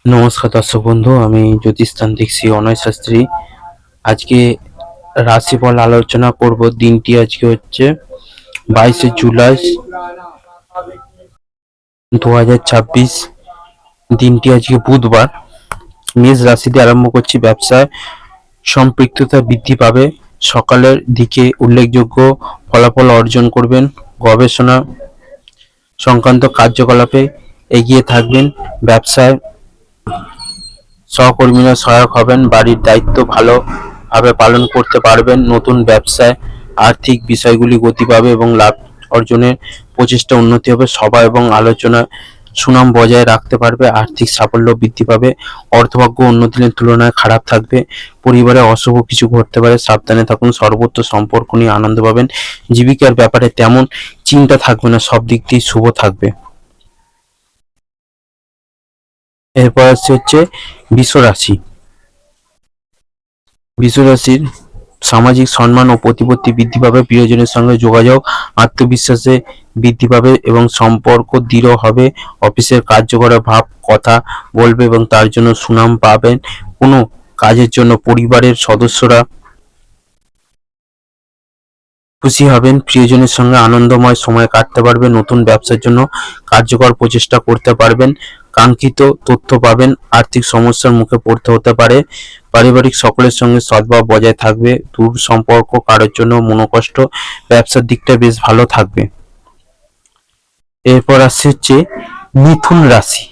নমস্কার দর্শক বন্ধু, আমি জ্যোতিষতান্ত্রিক শ্রী অনয় শাস্ত্রী। আজকে রাশিফল আলোচনা করব। দিনটি আজকে হচ্ছে 22শে জুলাই 2026। দিনটি আজকে বুধবার। মেষ রাশিতে আরম্ভ করছি। ব্যবসায় সম্পৃক্ততা বৃদ্ধি পাবে। সকালের দিকে উল্লেখযোগ্য ফলাফল অর্জন করবেন। গবেষণা সংক্রান্ত কার্যকলাপে এগিয়ে থাকবেন। ব্যবসায় সহকর্মীরা সহায়ক হবেন। বাড়ির দায়িত্ব ভালোভাবে পালন করতে পারবেন। নতুন ব্যবসায় আর্থিক বিষয়গুলি গতি পাবে এবং লাভ অর্জনের প্রচেষ্টা উন্নতি হবে। সভা এবং আলোচনায় সুনাম বজায় রাখতে পারবে। আর্থিক সাফল্য বৃদ্ধি পাবে। অর্থভাগ্য অন্য দিনের তুলনায় খারাপ থাকবে। পরিবারে অশুভ কিছু ঘটতে পারে, সাবধানে থাকুন। সর্বত্র সম্পর্ক নিয়ে আনন্দ পাবেন। জীবিকার ব্যাপারে তেমন চিন্তা থাকবে না, সব দিক দিয়ে শুভ থাকবে। এরপর হচ্ছে বৃষ রাশি। বৃষ রাশির সামাজিক সম্মান ও প্রতিপত্তি বৃদ্ধি পাবে। প্রিয়জনের সঙ্গে যোগাযোগ আত্মবিশ্বাসে বৃদ্ধি পাবে এবং সম্পর্ক দৃঢ় হবে। অফিসের কার্যকর ভাব কথা বলবে এবং তার জন্য সুনাম পাবেন। কোনো কাজের জন্য পরিবারের সদস্যরা খুশি হবেন। প্রিয়জনের সঙ্গে আনন্দময় সময় কাটতে পারবে। নতুন ব্যবসার জন্য কার্যকর প্রচেষ্টা করতে পারবেন। কাঙ্ক্ষিত তথ্য পাবেন। আর্থিক সমস্যার মুখে পড়তে হতে পারে। পারিবারিক সকলের সঙ্গে সদ্ভাব বজায় থাকবে। দূর সম্পর্ক কারোর জন্য মনোকষ্ট। ব্যবসার দিকটা বেশ ভালো থাকবে। এরপর আসছে হচ্ছে মিথুন রাশি।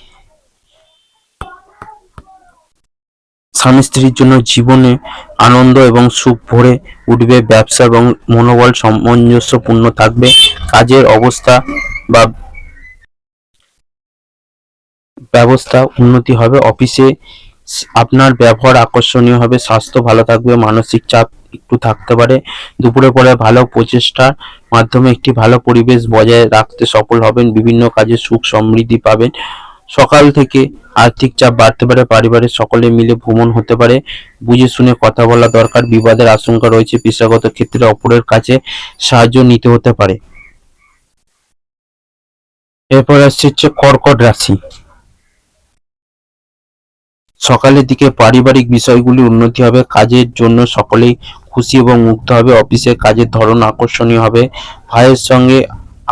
স্বামী স্ত্রীর জন্য জীবনে আনন্দ এবং সুখ ভরে উঠবে। ব্যবসা এবং মনোবল সামঞ্জস্যপূর্ণ থাকবে। কাজের অবস্থা বা ব্যবস্থা উন্নতি হবে। অফিসে আপনার ব্যবহার আকর্ষণীয় হবে। স্বাস্থ্য ভালো থাকবে। মানসিক চাপ একটু থাকতে পারে। দুপুরের পরে ভালো প্রচেষ্টার মাধ্যমে একটি ভালো পরিবেশ বজায় রাখতে সফল হবেন। বিভিন্ন কাজে সুখ সমৃদ্ধি পাবেন। সকাল থেকে আর্থিক চাপ বাড়তে পারে। পারিবারের সকলে মিলে ভ্রমণ হতে পারে। বুঝে শুনে কথা বলা দরকার। বিবাদের আশঙ্কা রয়েছে। পেশাগত ক্ষেত্রে অপরের কাছে সাহায্য নিতে হতে পারে। এরপর আসছে হচ্ছে কর্কট রাশি। সকালের দিকে পারিবারিক বিষয়গুলি উন্নতি হবে। কাজের জন্য সকলেই খুশি এবং মুগ্ধ হবে। অফিসে কাজের ধরন আকর্ষণীয় হবে। ভাইয়ের সঙ্গে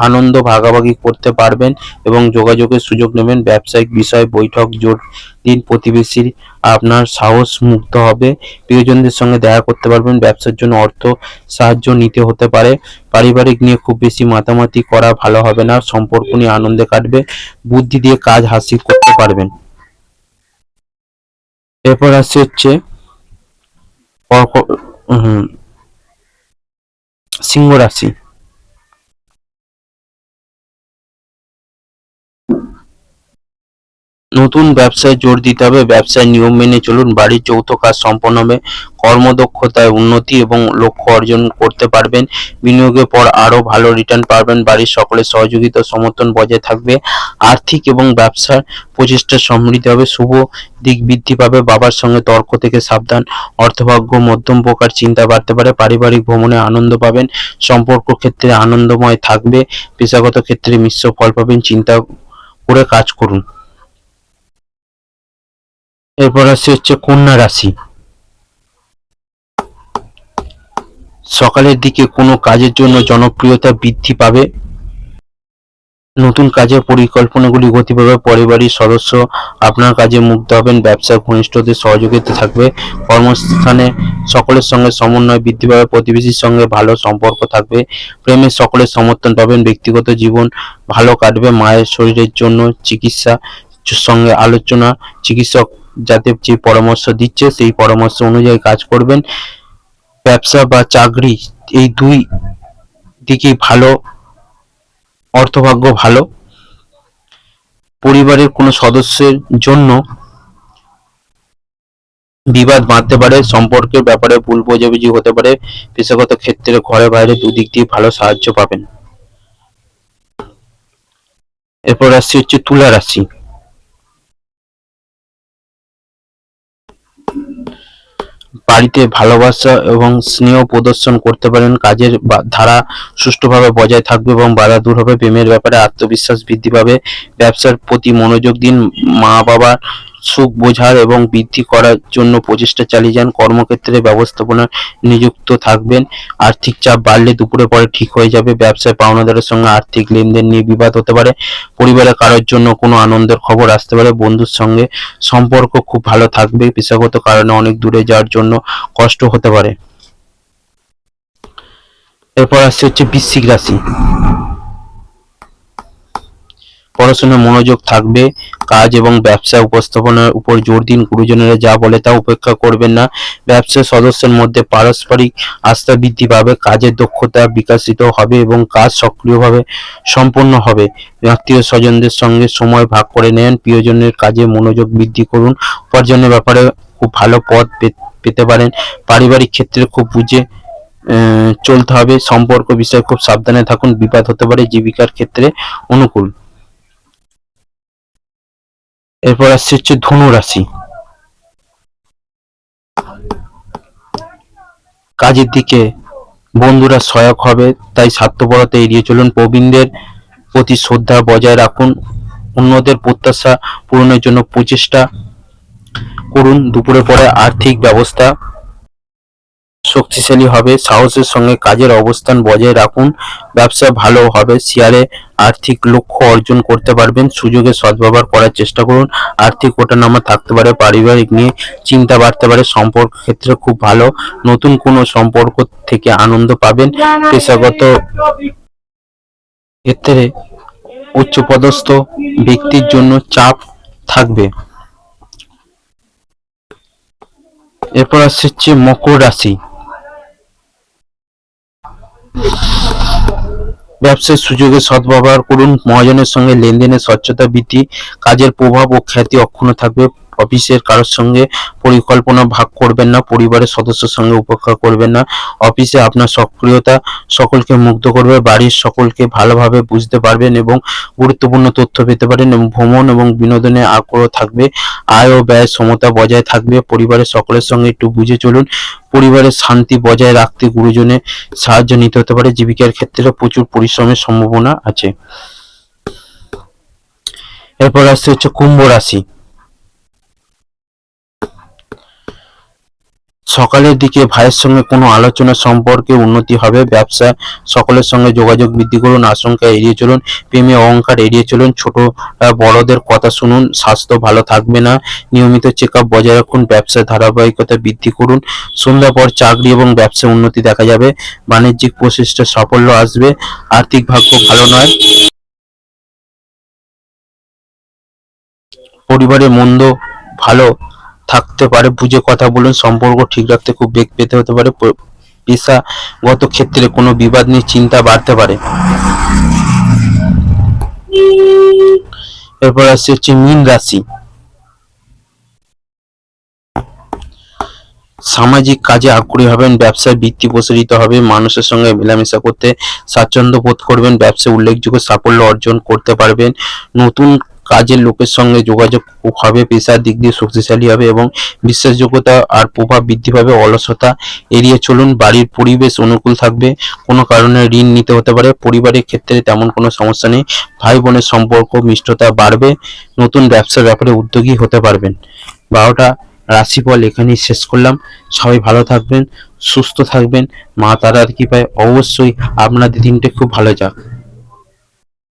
আনন্দ ভাগাভাগি করতে পারবেন এবং যোগাযোগের সুযোগ নেবেন। ব্যবসায়িক বিষয় বৈঠক জোর দিন। প্রতিবেশীর আপনার সাহস মুগ্ধ হবে। প্রিয়জনদের সঙ্গে দেখা করতে পারবেন। ব্যবসার জন্য অর্থ সাহায্য নিতে হতে পারে। পারিবারিক নিয়ে খুব বেশি মাতামাতি করা ভালো হবে না। সম্পর্ক নিয়ে আনন্দে কাটবে। বুদ্ধি দিয়ে কাজ হাসিল করতে পারবেন। এরপর আসছে হচ্ছে সিংহ রাশি। নতুন ব্যবসায় জোর দিতে হবে। ব্যবসায় নিয়ম মেনে চলুন। বাড়ির যৌথ কাজ সম্পন্ন হবে। কর্মদক্ষতায় উন্নতি এবং লক্ষ্য অর্জন করতে পারবেন। বিনিয়োগের পর আরো ভালো রিটার্ন পাবেন। বাড়ির সকলের সহযোগিতা সমর্থন বজায় থাকবে। আর্থিক এবং ব্যবসার প্রচেষ্টা সমৃদ্ধি হবে। শুভ দিক বৃদ্ধি পাবে। বাবার সঙ্গে তর্ক থেকে সাবধান। অর্থভাগ্য মধ্যম প্রকার চিন্তা বাড়তে পারে। পারিবারিক ভ্রমণে আনন্দ পাবেন। সম্পর্ক ক্ষেত্রে আনন্দময় থাকবে। পেশাগত ক্ষেত্রে মিশ্র ফল পাবেন। চিন্তা করে কাজ করুন। এরপর আসছে হচ্ছে কন্যা রাশি। সকালের দিকে কোনো কাজের জন্য জনপ্রিয়তা বৃদ্ধি পাবে। নতুন কাজের পরিকল্পনাগুলি গতি পাবে। পারিবারিক সদস্য আপনার কাজে মুগ্ধ হবেন। ব্যবসায় ঘনিষ্ঠদের সহযোগিতা থাকবে। কর্মস্থানে সকলের সঙ্গে সমন্বয় বৃদ্ধি পাবে। প্রতিবেশীর সঙ্গে ভালো সম্পর্ক থাকবে। প্রেমের সকলের সমর্থন পাবেন। ব্যক্তিগত জীবন ভালো কাটবে। মায়ের শরীরের জন্য চিকিৎসা সঙ্গে আলোচনা। চিকিৎসক যাতে যে পরামর্শ দিচ্ছে সেই পরামর্শ অনুযায়ী কাজ করবেন। ব্যবসা বা চাকরি এই দুই দিকেই ভালো। অর্থভাগ্য ভালো। পরিবারের কোনো সদস্যের জন্য বিবাদ বাঁধতে পারে। সম্পর্কের ব্যাপারে ভুল বোঝাবুঝি হতে পারে। পেশাগত ক্ষেত্রে ঘরে বাইরে দুদিক দিয়ে ভালো সাহায্য পাবেন। এরপর আসছে হচ্ছে তুলা রাশি। বাড়িতে ভালোবাসা এবং স্নেহ প্রদর্শন করতে পারেন। কাজের ধারা সুষ্ঠুভাবে বজায় থাকবে এবং বাধা দূর হবে। প্রেমের ব্যাপারে আত্মবিশ্বাস বৃদ্ধি পাবে। ব্যবসার প্রতি মনোযোগ দিন। মা বাবার সুখ বোঝার এবং বৃদ্ধি করার জন্য প্রচেষ্টা চালিয়ে যান। কর্মক্ষেত্রে ব্যবস্থাপনা নিযুক্ত থাকবেন। আর্থিক চাপ বাড়লে দুপুরে পরে ঠিক হয়ে যাবে। ব্যবসায় পাওনাদারের সঙ্গে আর্থিক লেনদেন নিয়ে বিবাদ হতে পারে। পরিবারের কারোর জন্য কোনো আনন্দের খবর আসতে পারে। বন্ধুর সঙ্গে সম্পর্ক খুব ভালো থাকবে। পেশাগত কারণে অনেক দূরে যাওয়ার জন্য কষ্ট হতে পারে। এরপর আসছে হচ্ছে বৃশ্চিক রাশি। পড়াশোনায় মনোযোগ থাকবে। কাজ এবং ব্যবসা উপস্থাপনার উপর জোর দিন। গুরুজনেরা যা বলে তা উপেক্ষা করবেন না। ব্যবসার সদস্যের মধ্যে পারস্পরিক আস্থা বৃদ্ধি পাবে। কাজের দক্ষতা বিকশিত হবে এবং কাজ সক্রিয়ভাবে সম্পন্ন হবে। আত্মীয় স্বজনদের সঙ্গে সময় ভাগ করে নেন। প্রিয়জনের কাজে মনোযোগ বৃদ্ধি করুন। উপার্জনের ব্যাপারে খুব ভালো পথ পেতে পারেন। পারিবারিক ক্ষেত্রে খুব বুঝে চলতে হবে। সম্পর্ক বিষয়ে খুব সাবধানে থাকুন, বিবাদ হতে পারে। জীবিকার ক্ষেত্রে অনুকূল। এরপর আসছে হচ্ছে ধনু রাশি। কাজের দিকে বন্ধুরা সহায়ক হবে, তাই স্বার্থপরতা এড়িয়ে চলুন। প্রবীণদের প্রতি শ্রদ্ধা বজায় রাখুন। অন্যদের প্রত্যাশা পূরণের জন্য প্রচেষ্টা করুন। দুপুরে পরে আর্থিক ব্যবস্থা শক্তিশালী হবে। সাহসের সঙ্গে কাজের অবস্থান বজায় রাখুন। ব্যবসা ভালো হবে। শেয়ারে আর্থিক লক্ষ্য অর্জন করতে পারবেন। সুযোগের সদ্ব্যবহার করার চেষ্টা করুন। আর্থিক ওঠানামা থাকতে পারে। পারিবারিক নিয়ে চিন্তা বাড়তে পারে। সম্পর্ক ক্ষেত্রে খুব ভালো। নতুন কোনো সম্পর্ক থেকে আনন্দ পাবেন। পেশাগত ক্ষেত্রে উচ্চপদস্থ ব্যক্তির জন্য চাপ থাকবে। এরপর আসছে হচ্ছে মকর রাশি। ব্যবসার সুযোগের সদ্ব্যবহার করুন। মহাজনের সঙ্গে লেনদেনে স্বচ্ছতা বৃদ্ধি। কাজের প্রভাব ও খ্যাতি অক্ষুণ্ণ থাকবে। অফিসের কারোর সঙ্গে পরিকল্পনা ভাগ করবেন না। পরিবারের সদস্যের সঙ্গে উপেক্ষা করবেন না। অফিসে আপনার সক্রিয়তা সকলকে মুগ্ধ করবে। বাড়ির সকলকে ভালোভাবে বুঝতে পারবেন এবং গুরুত্বপূর্ণ তথ্য পেতে পারেন এবং ভ্রমণ এবং বিনোদনে আগ্রহ থাকবে। আয় ও ব্যয় সমতা বজায় থাকবে। পরিবারের সকলের সঙ্গে একটু বুঝে চলুন। পরিবারের শান্তি বজায় রাখতে গুরুজনের সাহায্য নিতে হতে পারে। জীবিকার ক্ষেত্রে প্রচুর পরিশ্রমের সম্ভাবনা আছে। এরপর আসছে হচ্ছে কুম্ভ রাশি। সকালের দিকে ভাইয়ের সঙ্গে কোনো আলোচনা সম্পর্কে উন্নতি হবে। ব্যবসা সকলের সঙ্গে যোগাযোগ বৃদ্ধি করুন। আশঙ্কা এড়িয়ে চলুন। প্রেমে অহংকার এড়িয়ে চলুন। ছোট বড়দের কথা শুনুন। স্বাস্থ্য ভালো থাকবে না। নিয়মিত চেক আপ বজায় রাখুন। ব্যবসার ধারাবাহিকতা বৃদ্ধি করুন। সন্ধ্যা পর চাকরি এবং ব্যবসায় উন্নতি দেখা যাবে। বাণিজ্যিক প্রচেষ্টায় সাফল্য আসবে। আর্থিক ভাগ্য ভালো নয়। পরিবারের মন্দ ভালো থাকতে পারে। বুঝে কথা বলুন। সম্পর্ক ঠিক রাখতে খুব বেগ পেতে হতে পারে। পেশাগত ক্ষেত্রে কোনো বিবাদ নিয়ে চিন্তা বাড়তে পারে। এরপর আসছে হচ্ছে মীন রাশি। সামাজিক কাজে আগ্রহী হবেন। ব্যবসায় বৃত্তি প্রসারিত হবে। মানুষের সঙ্গে মেলামেশা করতে স্বাচ্ছন্দ্য বোধ করবেন। ব্যবসায় উল্লেখযোগ্য সাফল্য অর্জন করতে পারবেন। নতুন কাজের লোকের সঙ্গে যোগাযোগ হবে। পেশার দিক দিয়ে শক্তিশালী হবে এবং বিশ্বাসযোগ্যতা আর প্রভাব বৃদ্ধি পাবে। অলসতা এড়িয়ে চলুন। বাড়ির পরিবেশ অনুকূল থাকবে। কোনো কারণে ঋণ নিতে হতে পারে। পরিবারের ক্ষেত্রে তেমন কোনো সমস্যা নেই। ভাই বোনের সম্পর্ক মিষ্টতা বাড়বে। নতুন ব্যবসার ব্যাপারে উদ্যোগী হতে পারবেন। 12টা রাশিফল এখানেই শেষ করলাম। সবাই ভালো থাকবেন, সুস্থ থাকবেন। মা তারার কৃপায় অবশ্যই আপনাদের দিনটা খুব ভালো যাক।